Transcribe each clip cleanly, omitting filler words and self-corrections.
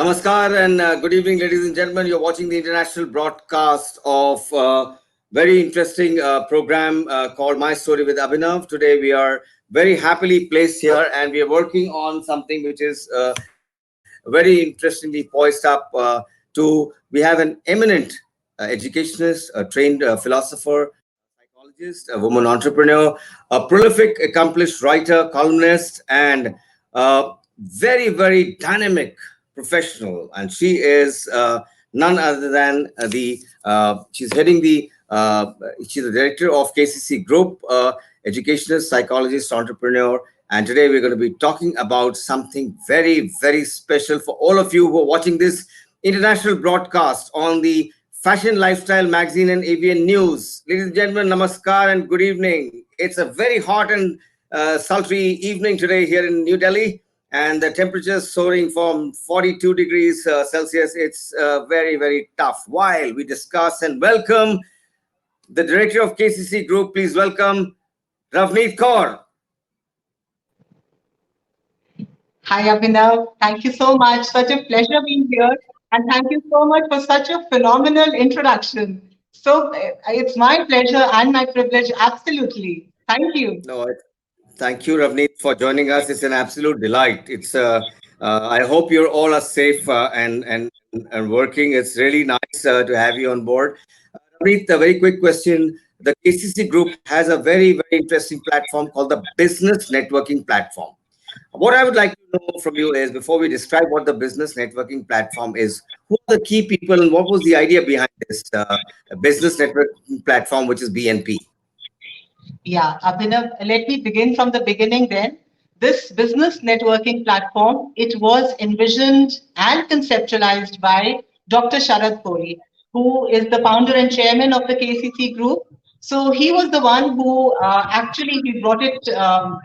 Namaskar and good evening, ladies and gentlemen. You're watching the international broadcast of very interesting program called My Story with Abhinav. Today we are very happily placed here and we are working on something which is very interestingly poised up we have an eminent educationist, a trained philosopher, psychologist, a woman entrepreneur, a prolific, accomplished writer, columnist, and very dynamic professional. And she is none other than she's heading she's the director of KCC Group, educationist, psychologist, entrepreneur. And today we're going to be talking about something very special for all of you who are watching this international broadcast on the Fashion Lifestyle Magazine and ABN News. Ladies and gentlemen, namaskar and good evening. It's a very hot and sultry evening today here in New Delhi, and the temperature is soaring from 42 degrees Celsius. It's very tough. While we discuss and welcome the director of KCC Group, please welcome Ravineet Kaur. Hi, Abhinav. Thank you so much. Such a pleasure being here. And thank you so much for such a phenomenal introduction. It's my pleasure and my privilege. Absolutely. Thank you. No, thank you, Ravneet, for joining us. It's an absolute delight. I hope you're all are safe and working. It's really nice to have you on board. Ravneet, a very quick question. The KCC Group has a very interesting platform called the Business Networking Platform. What I would like to know from you is, before we describe what the Business Networking Platform is, who are the key people and what was the idea behind this Business Networking Platform, which is BNP? Yeah, Abhinav, let me begin from the beginning then. This business networking platform, it was envisioned and conceptualized by Dr. Sharad Kohli, who is the founder and chairman of the KCC group. So he was the one who actually he brought it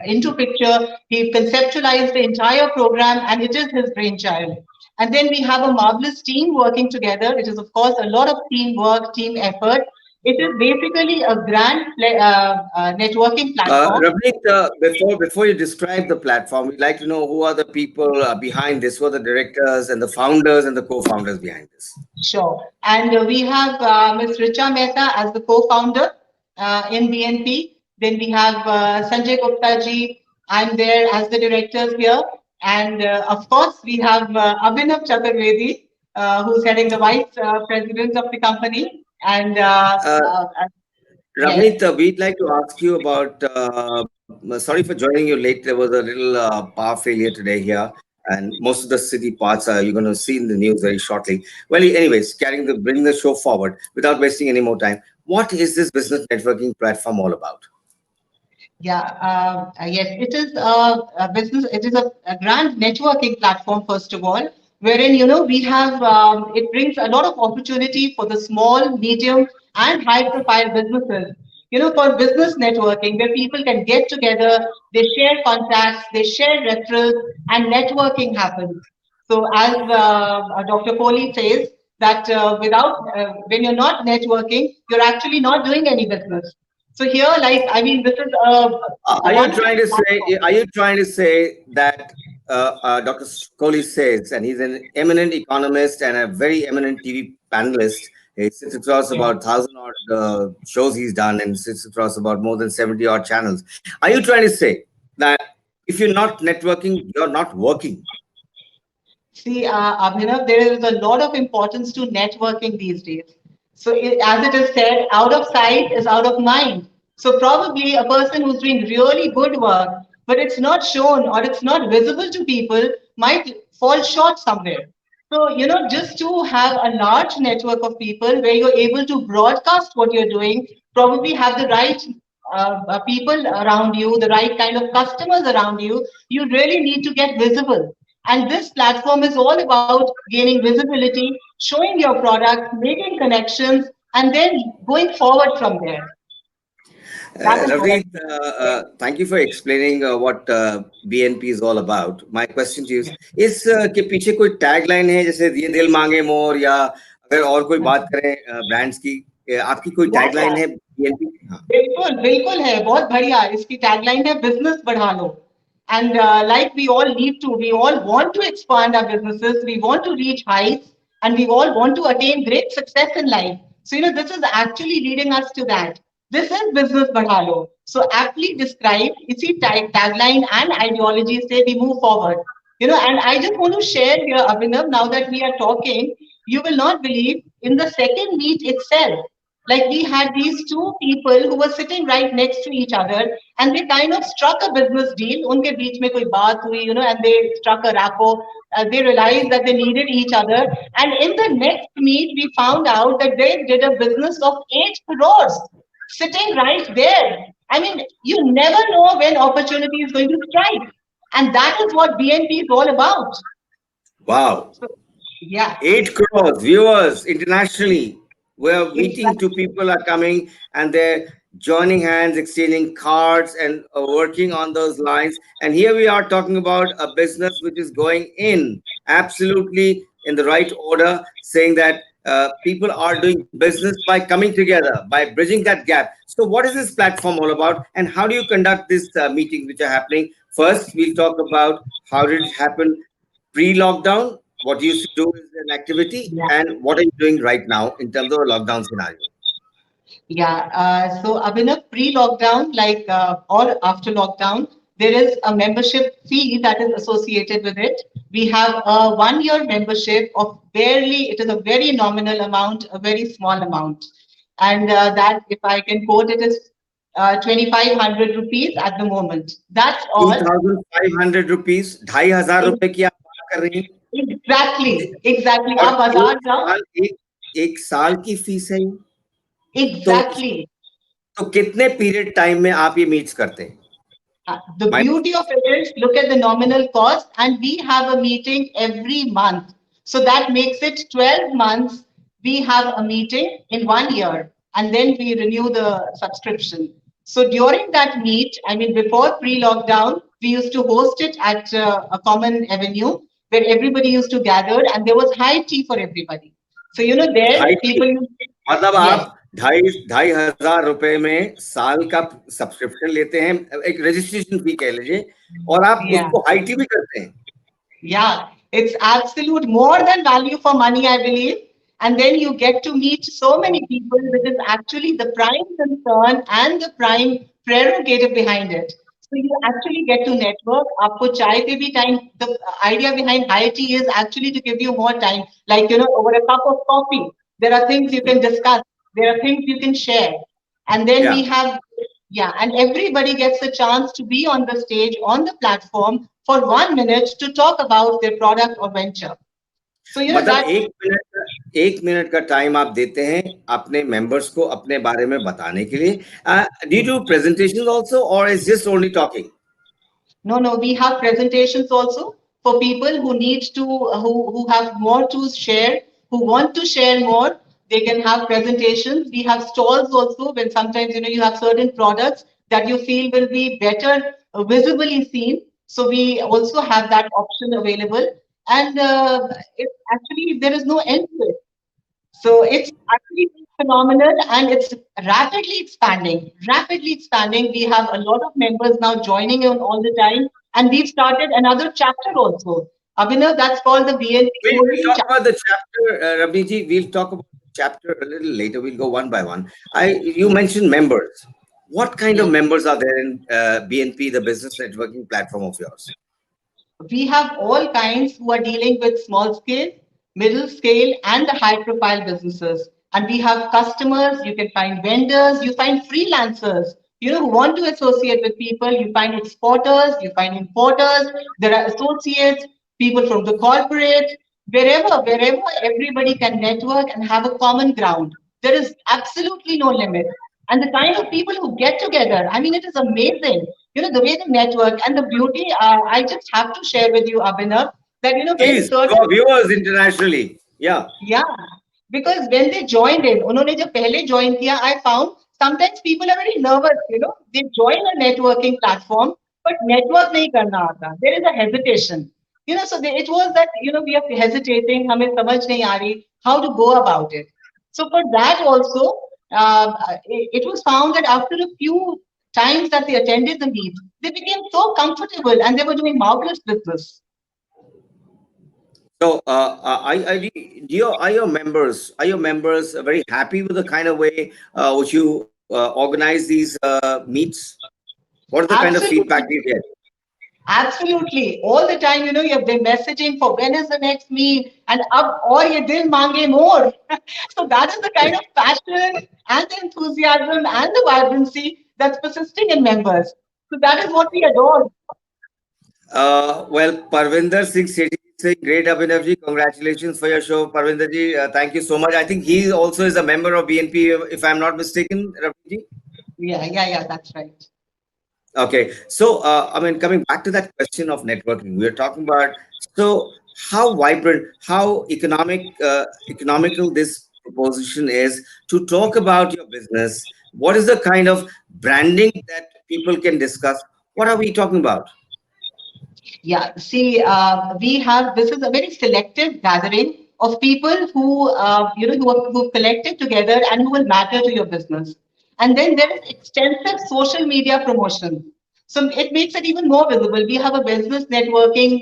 into picture. He conceptualized the entire program, and it is his brainchild. And then we have a marvelous team working together. It is, of course, a lot of teamwork, team effort. It is basically a networking platform. Ravneet, before you describe the platform, we'd like to know who are the people behind this, who are the directors and the founders and the co-founders behind this. Sure. And we have Ms. Richa Mehta as the co-founder in BNP. Then we have Sanjay Gupta ji. I'm there as the directors here. And of course, we have Abhinav Chaturvedi, who's heading the vice president of the company. And Ravneet, we'd like to ask you about. Sorry for joining you late. There was a little power failure today here, and most of the city parts you're going to see in the news very shortly. Well, anyways, bring the show forward without wasting any more time. What is this business networking platform all about? Yes, it is a business. It is a grand networking platform, first of all, wherein we have it brings a lot of opportunity for the small, medium, and high-profile businesses. For business networking, where people can get together, they share contacts, they share referrals, and networking happens. So, as Dr. Kohli says, that when you're not networking, you're actually not doing any business. So here, this is Are you trying to say? Are you trying to say that Dr. Kohli says, and he's an eminent economist and a very eminent TV panelist. He sits across about 1,000 odd shows he's done, and sits across about more than 70 odd channels. Are you trying to say that if you're not networking, you're not working? See, Abhinav, there is a lot of importance to networking these days. So, as it is said, out of sight is out of mind. So, probably a person who's doing really good work, but it's not shown or it's not visible to people, might fall short somewhere. So, just to have a large network of people where you're able to broadcast what you're doing, probably have the right people around you, the right kind of customers around you, you really need to get visible. And this platform is all about gaining visibility, showing your product, making connections, and then going forward from there. Ravneet, thank you for explaining what BNP is all about. My question to you is के पीछे कोई tagline है, जैसे ये दिल मांगे मोर, या अगर और कोई बात करें ब्रांड्स की, आपकी कोई टैगलाइन है BNP? बिल्कुल बिल्कुल है, बहुत बढ़िया। इसकी टैगलाइन है बिजनेस बढ़ा लो। And like we all want to expand our businesses, we want to reach heights, and we all want to attain great success in life. So, this is actually leading us to that. This is business Badhalo. So, aptly described, you see, tagline and ideology say we move forward. And I just want to share here, Abhinav, now that we are talking, you will not believe in the second meet itself. Like we had these two people who were sitting right next to each other, and they kind of struck a business deal. Unke beech mein koi baat hui, and they struck a rapport. They realized that they needed each other. And in the next meet, we found out that they did a business of 8 crores sitting right there. I mean, you never know when opportunity is going to strike. And that is what BNP is all about. Wow. So, yeah, 8 crores viewers internationally. We're meeting two exactly. people are coming and they're joining hands, exchanging cards and working on those lines. And here we are talking about a business which is going in absolutely in the right order, saying that people are doing business by coming together, by bridging that gap. So, what is this platform all about, and how do you conduct these meetings which are happening? First, we'll talk about how did it happen pre-lockdown, what you used to do is an activity, Yeah. and what are you doing right now in terms of a lockdown scenario? Yeah. So, Abhinav, pre-lockdown, like or after lockdown, there is a membership fee that is associated with it. We have a 1 year membership of barely, it is a very nominal amount, a very small amount. And that, if I can quote it, is 2,500 rupees at the moment. That's all. 2,500 rupees, 2,500 रुपए की आप बात कर रही हैं, Exactly. Exactly. और आप बाजार एक जाओ. साल एक साल की फीस है ये। तो Exactly. तो कितने पीरियड टाइम में आप ये मीट्स करते हैं? The My beauty of it is look at the nominal cost, and we have a meeting every month. So that makes it 12 months. We have a meeting in 1 year, and then we renew the subscription. So during that meet, I mean, before pre lockdown, we used to host it at a common avenue where everybody used to gather, and there was high tea for everybody. So, there ढाई people, मतलब yes, आप ढाई ढाई हजार रुपए में साल का सब्सक्रिप्शन लेते हैं, एक रजिस्ट्रेशन फी कह लीजिए, और आप yeah. उसको हाई टी भी करते हैं। Yeah, it's absolute more than value for money, I believe. And then you get to meet so many people, which is actually the prime concern and the prime prerogative behind it. So you actually get to network. Aapko chai pe bhi time. The idea behind high tea is actually to give you more time. Like, over a cup of coffee, there are things you can discuss. There are things you can share. And then we Yeah. have, yeah, and everybody gets a chance to be on the stage, on the platform for 1 minute to talk about their product or venture. So, मतलब that, 1 minute का time आप देते हैं अपने members को अपने बारे में बताने के लिए। Do you do presentations also और is just only talking? no, we have presentations also for people who need to, who have more to share, who want to share more. They can have presentations. We have stalls also when sometimes, you have certain products that you feel will be better visibly seen. So we also have that option available. And it actually, there is no end to it. So it's actually phenomenal and it's rapidly expanding. Rapidly expanding. We have a lot of members now joining in all the time, and we've started another chapter also. Abhinav, that's called the BNP We'll Golden talk Chapter. about the chapter, Ravneet. We'll talk about the chapter a little later. We'll go one by one. You mentioned members. What kind of Yes. members are there in BNP, the business networking platform of yours? We have all kinds who are dealing with small scale, middle scale, and the high profile businesses. And we have customers, you can find vendors, you find freelancers, who want to associate with people, you find exporters, you find importers, there are associates, people from the corporate, wherever everybody can network and have a common ground. There is absolutely no limit. And the kind of people who get together, I mean, it is amazing. The way the network and the beauty, I just have to share with you, Abhinav, that, when Please, to certain, our viewers internationally. Yeah. yeah, because when they joined in, उन्होंने जब पहले join किया, I found sometimes people are very nervous, they join a networking platform, but network नहीं करना आता. There is a hesitation. So it was that, we are hesitating, हमें समझ नहीं आ रही how to go about it. So for that also, it was found that after a few times that they attended the meet, they became so comfortable and they were doing marvelous business. So, are your members very happy with the kind of way which you organize these meets? What are the kind of feedback Absolutely. you get? Absolutely. All the time, you've been messaging for when is the next meet and up or ye dil mange more. So that is the kind of passion and the enthusiasm and the vibrancy that's persisting in members. So that is what we adore. Well, Parvinder Singh Sethi saying, great Abhinav ji, congratulations for your show, Parvinder ji. Thank you so much. I think he also is a member of BNP, if I'm not mistaken, Ravi ji. Yeah, yeah, yeah, that's right. Okay, so I mean, coming back to that question of networking, we're talking about so how vibrant, how economical this proposition is to talk about your business. What is the kind of branding that people can discuss? What are we talking about? Yeah, see, we have this is a very selective gathering of people who who collected together and who will matter to your business. And then there is extensive social media promotion. So it makes it even more visible. We have a business networking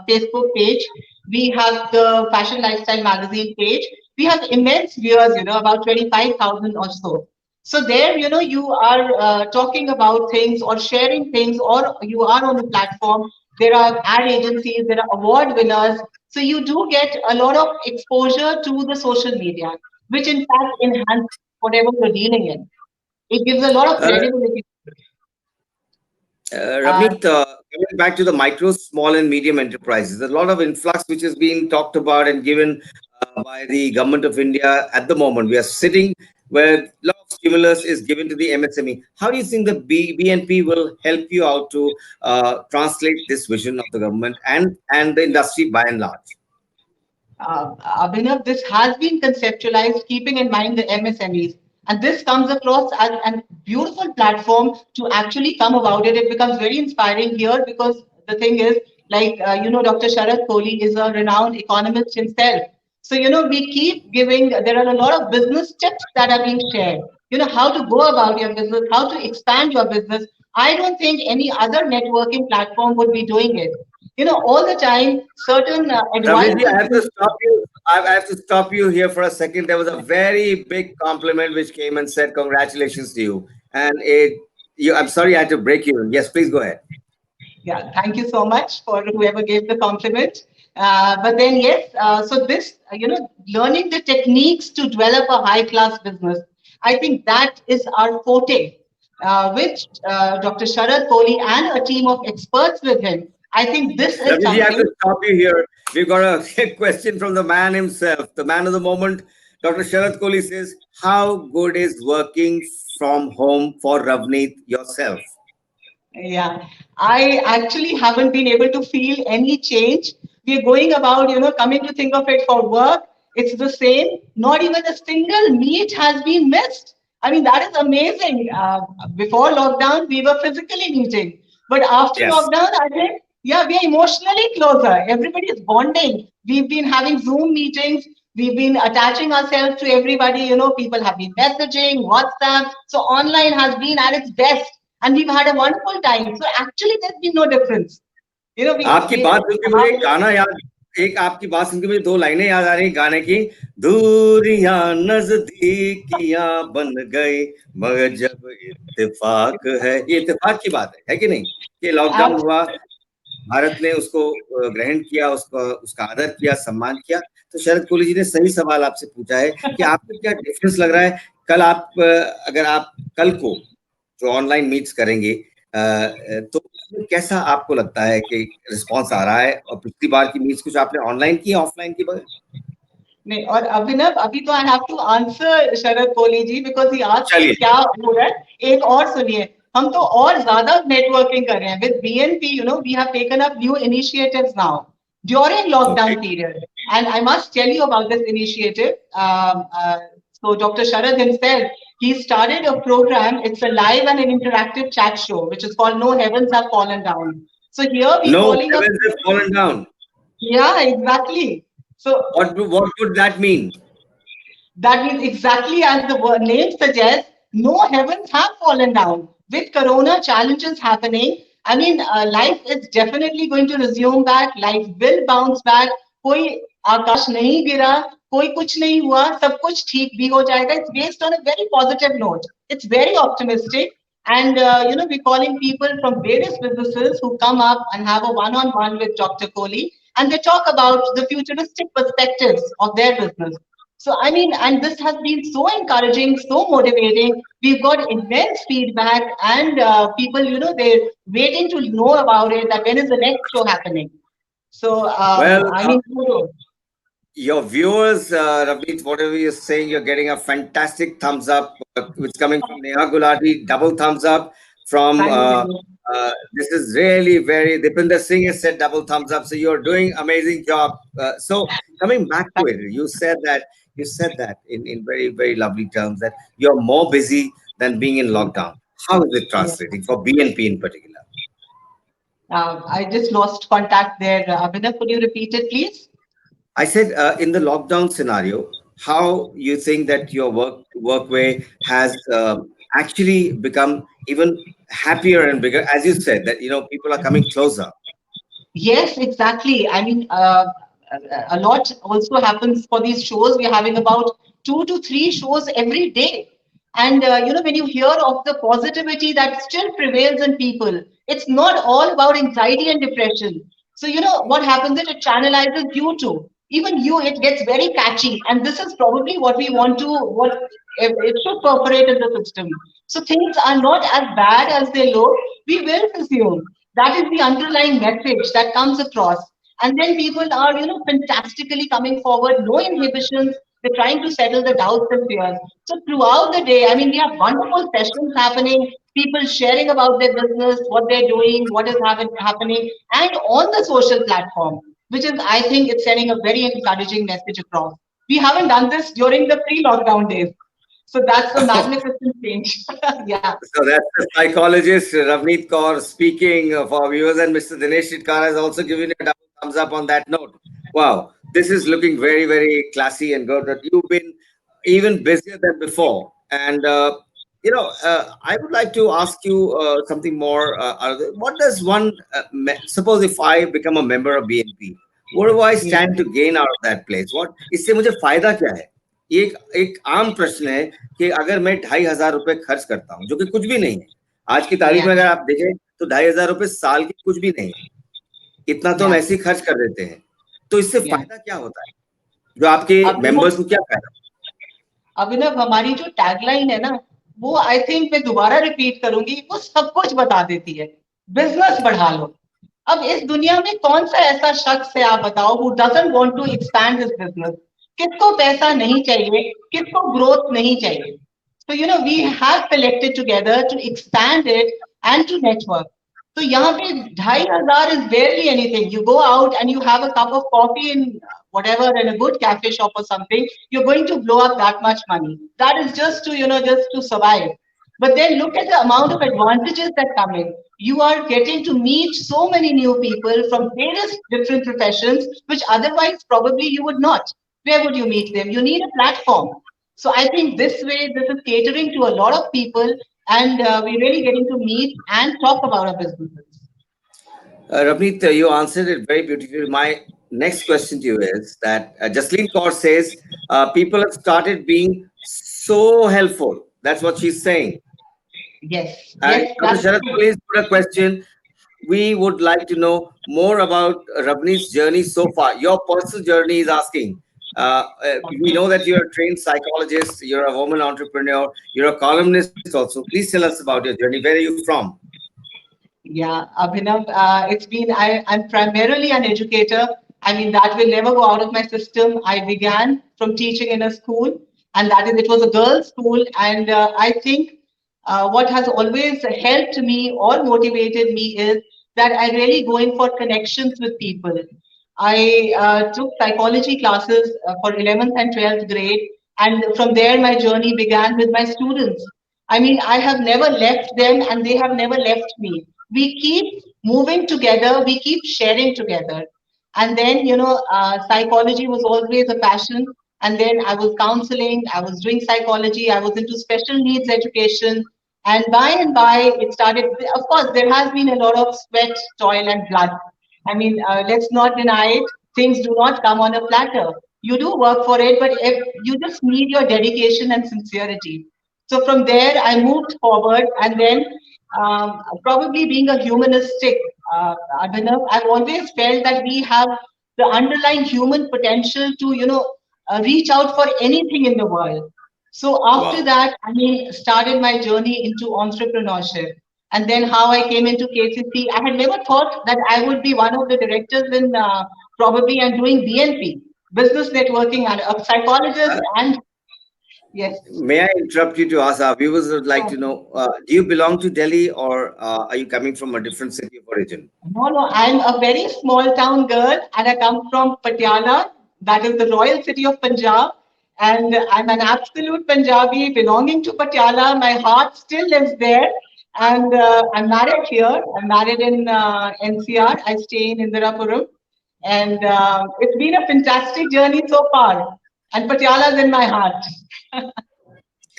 Facebook page. We have the Fashion Lifestyle magazine page. We have immense viewers, about 25,000 or so. So there, you are talking about things or sharing things, or you are on the platform. There are ad agencies, there are award winners. So you do get a lot of exposure to the social media, which in fact enhances whatever you're dealing in. It gives a lot of Uh, credibility. Uh, Ravneet, coming back to the micro, small, and medium enterprises, there's a lot of influx which is being talked about and given by the government of India at the moment. We are sitting where a lot of stimulus is given to the MSME. How do you think the BNP will help you out to translate this vision of the government and the industry by and large? Abhinav, this has been conceptualized keeping in mind the MSMEs. And this comes across as a beautiful platform to actually come about it. It becomes very inspiring here because the thing is, like, Dr. Sharad Kohli is a renowned economist himself. So, we keep giving, there are a lot of business tips that are being shared. How to go about your business, how to expand your business. I don't think any other networking platform would be doing it. All the time, certain Ravneet, I advices. have to stop you. I have to stop you here for a second. There was a very big compliment which came and said congratulations to you. I'm sorry I had to break you. Yes, please go ahead. Yeah, thank you so much for whoever gave the compliment. But then, yes, so this, learning the techniques to develop a high class business, I think that is our forte, which Dr. Sharad Kohli and a team of experts with him. I think this is Ravneet, I have something. to stop you here. We've got a question from the man himself, the man of the moment. Dr. Sharad Kohli says, how good is working from home for Ravneet yourself? Yeah, I actually haven't been able to feel any change. We're going about, coming to think of it for work, it's the same. Not even a single meet has been missed. I mean, that is amazing. Before lockdown, we were physically meeting. But after Yes. lockdown, I think, yeah, we are emotionally closer. Everybody is bonding. We've been having Zoom meetings. We've been attaching ourselves to everybody. People have been messaging, WhatsApp. So online has been at its best and we've had a wonderful time. So actually, there's been no difference. आपकी बात सुन के मुझे एक गाना याद एक आपकी बात सुन के मुझे दो लाइनें याद आ रही गाने की दूरियां नजदीकियां बन गई मगर जब इत्तेफाक है ये इत्तेफाक की बात है कि नहीं कि लॉकडाउन हुआ भारत ने उसको ग्रहण किया उसको उसका आदर किया सम्मान किया तो शरद कोहली जी ने सही सवाल आपसे पूछा है कि आपको क्या डिफरेंस लग रहा है कल आप अगर आप कल को जो ऑनलाइन मीट्स करेंगे तो उसमें कैसा आपको लगता है कि रिस्पांस आ रहा है और पिछली बार की मीट्स कुछ आपने ऑनलाइन की ऑफलाइन की बगैर नहीं और अभिनव अभी तो I have to answer Sharad Kohli ji because he asked कि चलिए क्या हो रहा है एक और सुनिए हम तो और ज्यादा नेटवर्किंग कर रहे हैं with BNP we have taken up new initiatives now during lockdown okay period and I must tell you about this initiative so Dr. Sharad himself he started a program. It's a live and an interactive chat show which is called No Heavens Have Fallen Down. So here we know calling up heavens have fallen down yeah exactly so what would that mean that means exactly as the name suggests, no heavens have fallen down. With corona challenges happening, I mean, life is definitely going to resume back. Life will bounce back. कोई आकाश नहीं गिरा, कोई कुछ नहीं हुआ, सब कुछ ठीक भी हो जाएगा. It's based on a very positive note. It's very optimistic. And, we're calling people from various businesses who come up and have a one-on-one with Dr. Kohli, and they talk about the futuristic perspectives of their business. So, I mean, and this has been so encouraging, so motivating. We've got immense feedback, and people, they're waiting to know about it. That when is the next show happening? So, Well, I mean, your viewers, Ravneet, whatever you're saying, you're getting a fantastic thumbs up. It's coming from Neha Gulati, double thumbs up. From thank you. this is really very. Dipinder Singh has said double thumbs up. So you're doing amazing job. So coming back to Thank it, you said that in very very lovely terms that you're more busy than being in lockdown. How is it you. translating for BNP in particular? I just lost contact there. Abhinav, could you repeat it, please? I said, in the lockdown scenario, how you think that your workway has actually become even happier and bigger, as you said that people are coming closer. Yes, exactly. I mean, a lot also happens for these shows. We're having about 2 to 3 shows every day. And, when you hear of the positivity that still prevails in people, it's not all about anxiety and depression. So, what happens is it channelizes you too. Even you, it gets very catchy. And this is probably what we want to, what it should perforate in the system. So things are not as bad as they look. We will resume. That is the underlying message that comes across. And then people are, fantastically coming forward, no inhibitions. They're trying to settle the doubts and fears. So throughout the day, I mean, we have wonderful sessions happening, people sharing about their business, what they're doing, what is happening, and on the social platform, which is, I think, it's sending a very encouraging message across. We haven't done this during the pre-lockdown days. So that's a magnificent change. Yeah. So that's the psychologist Ravineet Kaur speaking for our viewers, and Mr. Dinesh Chitkar has also given you a double thumbs up on that note. Wow, this is looking very, very classy and good. That you've been even busier than before, and I would like to ask you something more. What does one suppose if I become a member of BNP? What do I Yeah. stand to gain out of that place? What इससे मुझे फायदा क्या है? ये एक आम प्रश्न है कि अगर मैं 2,500 रुपए खर्च करता हूँ जो कि कुछ भी नहीं है आज की तारीख Yeah. में अगर आप देखें तो 2,500 रुपए साल की कुछ भी नहीं है इतना तो हम Yeah. ऐसे ही खर्च कर देते हैं तो इससे Yeah. फायदा क्या होता है जो आपके अभिनव मेंबर्स को क्या फायदा अभिनव हमारी जो टैगलाइन है ना, वो आई थिंक मैं दोबारा रिपीट करूंगी, वो सब कुछ बता देती है. बिजनेस बढ़ा लो. अब इस दुनिया में कौन सा ऐसा शख्स है, आप बताओ, who doesn't want to expand his business. किसको पैसा नहीं चाहिए, किसको ग्रोथ नहीं चाहिए. So, we have collected together to expand it and to network. So, यहाँ पे 2,500 is barely anything. You go out and you have a cup of coffee in whatever in a good cafe shop or something. You're going to blow up that much money. That is just to just to survive. But then look at the amount of advantages that come in. You are getting to meet so many new people from various different professions, which otherwise probably you would not. Where would you meet them? You need a platform. So I think this way, this is catering to a lot of people, and we're really getting to meet and talk about our businesses. Ravneet, you answered it very beautifully. My next question to you is that Jasleen Kaur says people have started being so helpful. That's what she's saying. Yes, And yes, Dr. that's Sharad, true. please put a question. We would like to know more about Ravneet's journey so far. Your personal journey is asking. We know that you're a trained psychologist, you're a woman entrepreneur, you're a columnist also. Please tell us about your journey. Where are you from? Yeah, Abhinav, I'm primarily an educator. I mean, that will never go out of my system. I began from teaching in a school, and it was a girls' school. And I think what has always helped me or motivated me is that I really go in for connections with people. I took psychology classes for 11th and 12th grade, and from there, my journey began with my students. I mean, I have never left them and they have never left me. We keep moving together, we keep sharing together. And then, psychology was always a passion. And then I was counseling, I was doing psychology, I was into special needs education. And by, it started. Of course, there has been a lot of sweat, toil, and blood. I mean, let's not deny it. Things do not come on a platter. You do work for it, but if you just need your dedication and sincerity. So from there, I moved forward, and then probably being a humanistic, Abhinav, I've always felt that we have the underlying human potential to, reach out for anything in the world. So after Wow. that, I mean, started my journey into entrepreneurship. And then how I came into KCC, I had never thought that I would be one of the directors in probably and doing BNP, business networking, and a psychologist. And yes, May I interrupt you to ask our viewers would like to know, do you belong to Delhi or are you coming from a different city of origin? no, no, I'm a very small town girl and I come from Patiala, that is the royal city of Punjab. And I'm an absolute Punjabi belonging to Patiala. My heart still lives there. And I'm married here. I'm married in NCR. I stay in Indirapuram. And it's been a fantastic journey so far. And Patiala's in my heart.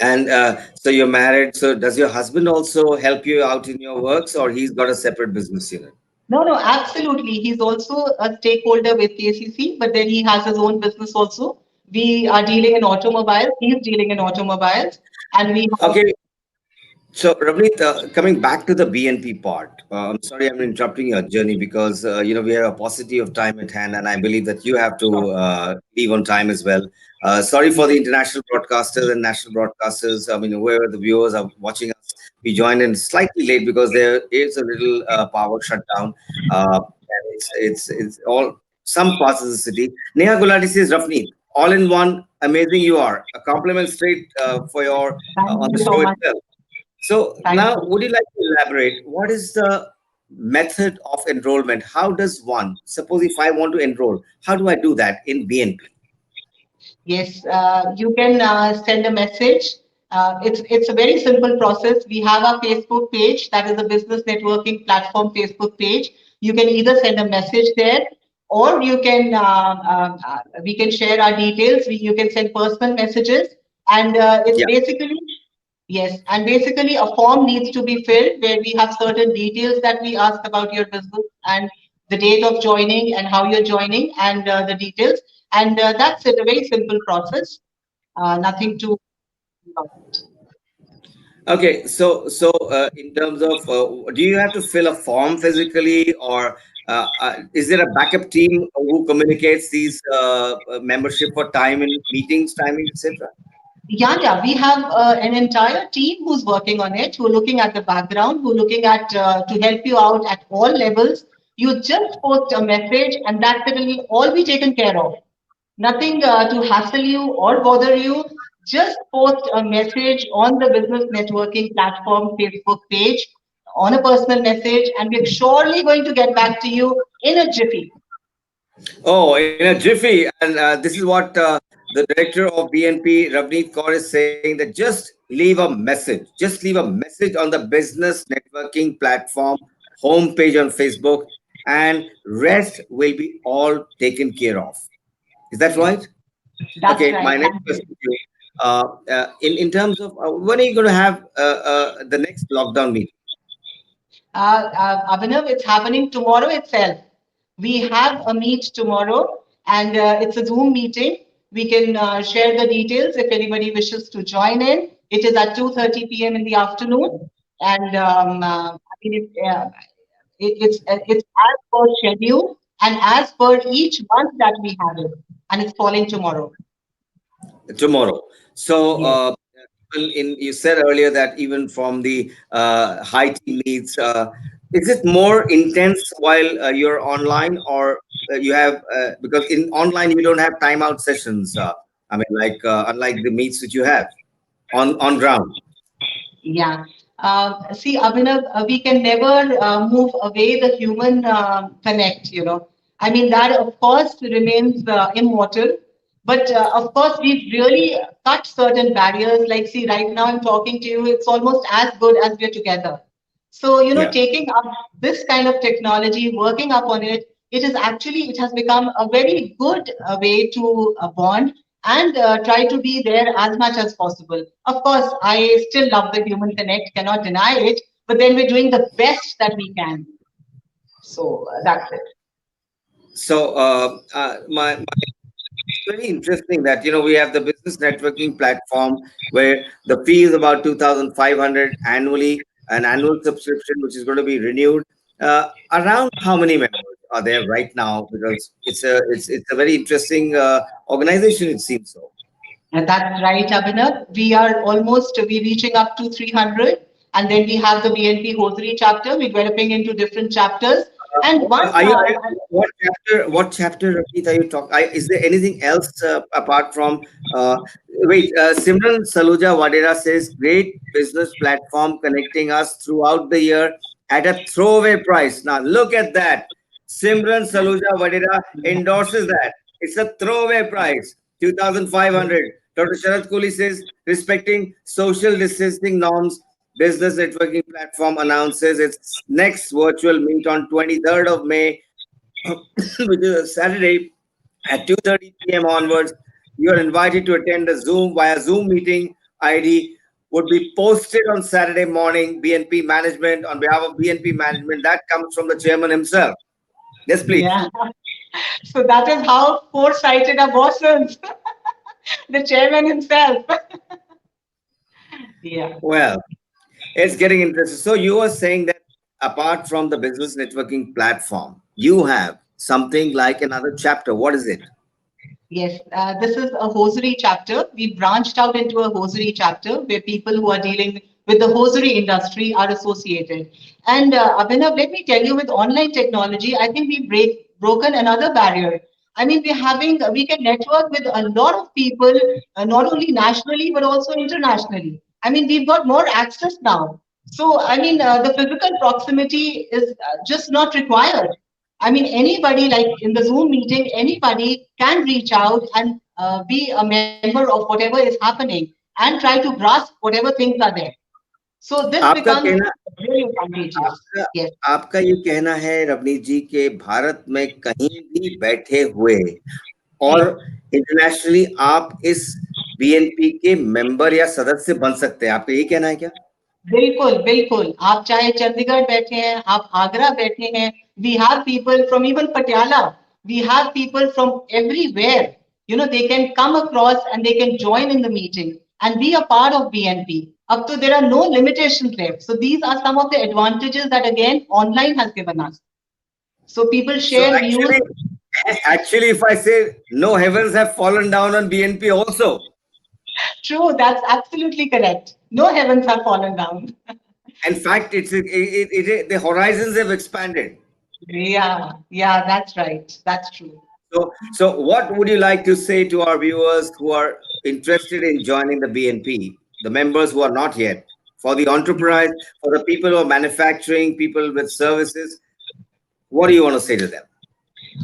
And so you're married. So does your husband also help you out in your works or he's got a separate business unit? No, no, absolutely. He's also a stakeholder with KCC, but then he has his own business also. We are dealing in automobiles. He's dealing in automobiles, and we have. Okay. So, Ravneet, coming back to the BNP part, I'm sorry I'm interrupting your journey because we have a paucity of time at hand, and I believe that you have to leave on time as well. Sorry for the international broadcasters and national broadcasters. I mean, whoever the viewers are watching us, we joined in slightly late because there is a little power shutdown. And it's all some parts of the city. Neha Gulati says, Ravneet, all in one, amazing you are. A compliment straight for your Thank on the you so show much. itself. So Thank now, you. would you like to elaborate? What is the method of enrollment? How does one, suppose if I want to enroll, how do I do that in BNP? Yes, you can send a message. It's a very simple process. We have our Facebook page, that is the business networking platform Facebook page. You can either send a message there, or you can we can share our details. You can send personal messages, and it's Yeah. basically. Yes, and basically a form needs to be filled where we have certain details that we ask about your business and the date of joining and how you're joining and the details. And that's it, a very simple process. Nothing to. Okay. So in terms of, do you have to fill a form physically, or is there a backup team who communicates these membership for time and meetings, timing, etc.? Yeah, yeah, we have an entire team who's working on it, who are looking at the background, who are looking at to help you out at all levels. You just post a message, and that will all be taken care of. Nothing to hassle you or bother you. Just post a message on the business networking platform Facebook page on a personal message, and we're surely going to get back to you in a jiffy. Oh, in a jiffy. And this is what the director of BNP, Ravineet Kaur, is saying that just leave a message. Just leave a message on the business networking platform homepage on Facebook, and rest will be all taken care of. Is that Yes, right? that's Okay, right. my next Thank you. question to you. In terms of when are you going to have the next lockdown meeting? Abhinav, it's happening tomorrow itself. We have a meet tomorrow, and it's a Zoom meeting. We can share the details if anybody wishes to join in. It is at 2:30 p.m. in the afternoon, and I mean it's as per schedule and as per each month that we have it, and it's falling tomorrow. Tomorrow. So, Yes. you said earlier that even from the high team needs, is it more intense while you're online, or you have because in online you don't have timeout sessions. I mean, like unlike the meets that you have on ground. Yeah. See, Abhinav, we can never move away the human connect, I mean, that of course remains immortal. But of course, we've really cut certain barriers. Like, see, right now I'm talking to you, it's almost as good as we're together. So, Yeah. taking up this kind of technology, working up on it, it has become a very good way to bond and try to be there as much as possible. Of course, I still love the human connect, cannot deny it, but then we're doing the best that we can. So that's it. So, it's very interesting that we have the business networking platform where the fee is about 2,500 annually, an annual subscription which is going to be renewed. Around how many members are there right now? Because it's a very interesting organization. It seems so. And that's right, Abhinav. We're reaching up to 300. And then we have the BNP Hosiery chapter. We're developing into different chapters. And one, What chapter, Ravneet, are you talking? Is there anything else apart from? Uh, Simran Saluja Vadera says great business platform connecting us throughout the year at a throwaway price. Now look at that. Simran Saluja Vadera endorses that. It's a throwaway price, 2,500. Dr. Sharat Kohli says respecting social distancing norms. Business networking platform announces its next virtual meet on 23rd of May, which is a Saturday at 2:30 p.m. onwards. You are invited to attend a Zoom via Zoom meeting. ID would be posted on Saturday morning. BNP management, on behalf of BNP management, that comes from the chairman himself. Yes, please. yeah. So that is how foresighted our boss is, the chairman himself. Yeah. Well, it's getting interesting. So you are saying that apart from the business networking platform, you have something like another chapter. What is it? Yes, this is a hosiery chapter. We branched out into a hosiery chapter where people who are dealing with the hosiery industry are associated. And Abhinav, let me tell you, with online technology, I think broken another barrier. I mean, we can network with a lot of people, not only nationally but also internationally. I mean, we've got more access now. So, I mean, the physical proximity is just not required. I mean, anybody, like in the Zoom meeting, anybody can reach out and be a member of whatever is happening and try to grasp whatever things are there. So this आपका becomes कहना very advantageous. आपका Yes, आपका ये कहना है रवनीत जी के भारत में कहीं भी बैठे हुए और yes. इंटरनेशनली आप इस बीएनपी के मेंबर या सदस्य बन सकते हैं, आपका ये कहना है क्या? बिल्कुल, बिल्कुल। आप चाहे चंडीगढ़ बैठे हैं, आप आगरा बैठे हैं, we have people from even Patiala. We have people from everywhere. You know, they can come across and they can join in the meeting and be a part of BNP. Up to there are no limitations left. So these are some of the advantages that again online has given us. So people So share views. actually if I say no heavens have fallen down on BNP also. True, that's absolutely correct. No heavens have fallen down. In fact, the horizons have expanded. Yeah, yeah, that's right. That's true. So what would you like to say to our viewers who are interested in joining the BNP, the members who are not yet, for the entrepreneurs, for the people who are manufacturing, people with services? What do you want to say to them?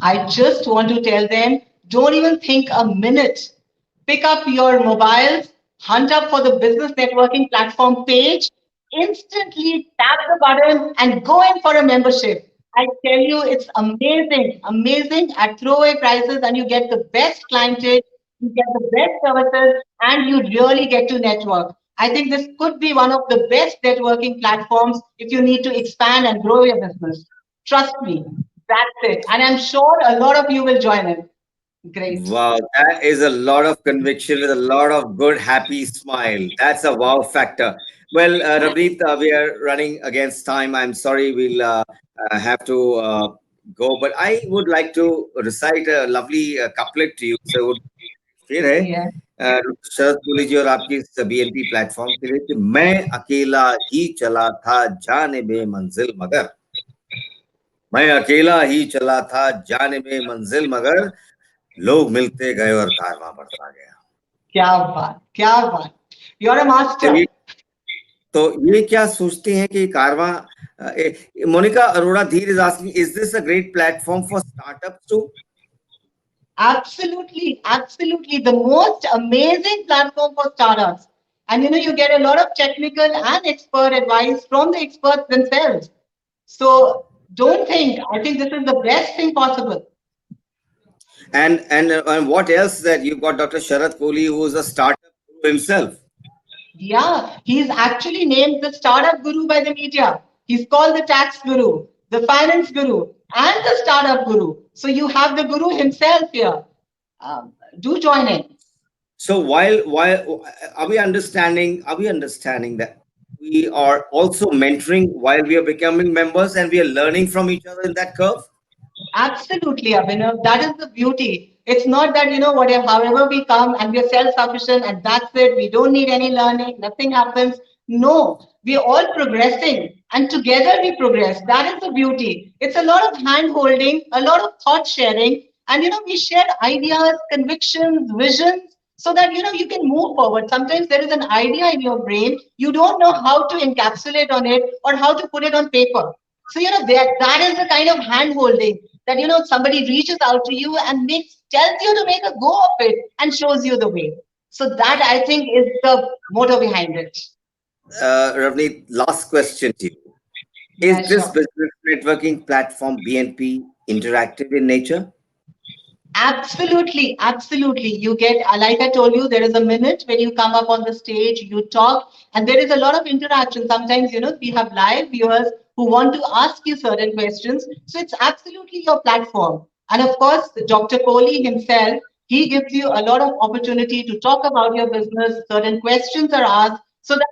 I just want to tell them, don't even think a minute. Pick up your mobiles, hunt up for the business networking platform page, instantly tap the button and go in for a membership. I tell you, it's amazing, amazing at throwaway prices, and you get the best clientage, you get the best services, and you really get to network. I think this could be one of the best networking platforms if you need to expand and grow your business. Trust me, that's it. And I'm sure a lot of you will join in. Great. Wow, that is a lot of conviction with a lot of good, happy smile. That's a wow factor. Well, Ravneet, we are running against time. I'm sorry, we'll have to go, but I would like to recite a lovely couplet to you. So, फिर है Yeah. शरद कोहली जी और आपकी इस BNP platform के लिए कि मैं अकेला ही चला था जाने में मंजिल मगर मैं अकेला ही चला था जाने में मंजिल मगर लोग मिलते गए और कारवां बढ़ता गया। क्या बात, क्या बात. You're a तो master. तो ये क्या सोचते हैं कि कारवां Monika Arora Dhir is asking is this a great platform for startups too? Absolutely, absolutely. The most amazing platform for startups. And you know, you get a lot of technical and expert advice from the experts themselves. So don't think, I think this is the best thing possible. And what else that you've got Dr. Sharat Kohli, who is a startup guru himself. Yeah, he's actually named the startup guru by the media. He's called the tax guru, the finance guru, and the startup guru. So you have the guru himself here. Do join in. So while are we understanding that we are also mentoring while we are becoming members and we are learning from each other in that curve? Absolutely, Abhinav. That is the beauty. It's not that, whatever, however we come and we're self-sufficient and that's it. We don't need any learning. Nothing happens. No, we're all progressing and together we progress. That is the beauty. It's a lot of hand holding, a lot of thought sharing, and, we share ideas, convictions, visions so that, you can move forward. Sometimes there is an idea in your brain. You don't know how to encapsulate on it or how to put it on paper. So, that is the kind of hand holding that, somebody reaches out to you and tells you to make a go of it and shows you the way. So that I think is the motto behind it. Ravneet, last question to you. Is Yeah, this sure. business networking platform BNP interactive in nature? Absolutely, absolutely. You get, like I told you, there is a minute when you come up on the stage, you talk, and there is a lot of interaction. Sometimes, we have live viewers who want to ask you certain questions. So it's absolutely your platform. And of course, Dr. Kohli himself, he gives you a lot of opportunity to talk about your business. Certain questions are asked so that,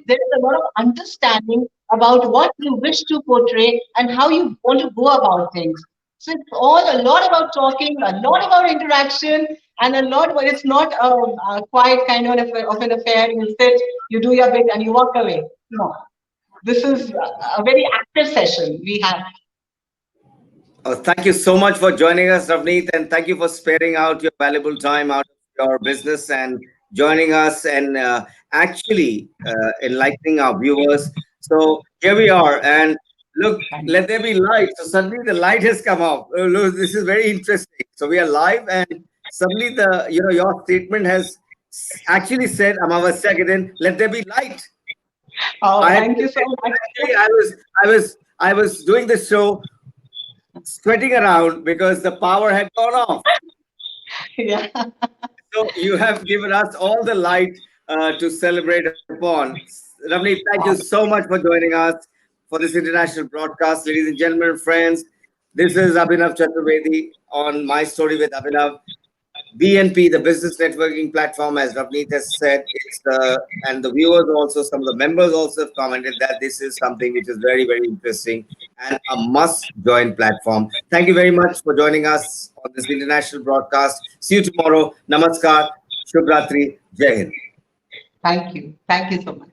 there is a lot of understanding about what you wish to portray and how you want to go about things. So it's all a lot about talking, a lot about interaction, and a lot. But it's not a quiet kind of an affair. You sit, you do your bit, and you walk away. No, this is a very active session we have. Oh, thank you so much for joining us, Ravneet, and thank you for sparing out your valuable time out of your business and joining us and enlightening our viewers. So here we are, and look, Thank let there be light. So suddenly the light has come up. Oh, look, this is very interesting. So we are live, and suddenly your statement has actually said, "Amavasya Kiran, let there be light." Oh, I had thank you so actually much. I was doing the show sweating around because the power had gone off. Yeah, So you have given us all the light to celebrate upon. Ravneet, thank you so much for joining us for this international broadcast. Ladies and gentlemen, friends, this is Abhinav Chaturvedi on My Story with Abhinav. BNP, the business networking platform, as Ravneet has said, and the viewers also, some of the members also have commented that this is something which is very, very interesting and a must join platform. Thank you very much for joining us on this international broadcast. See you tomorrow. Namaskar. Shubh Ratri. Jai Hind. thank you so much.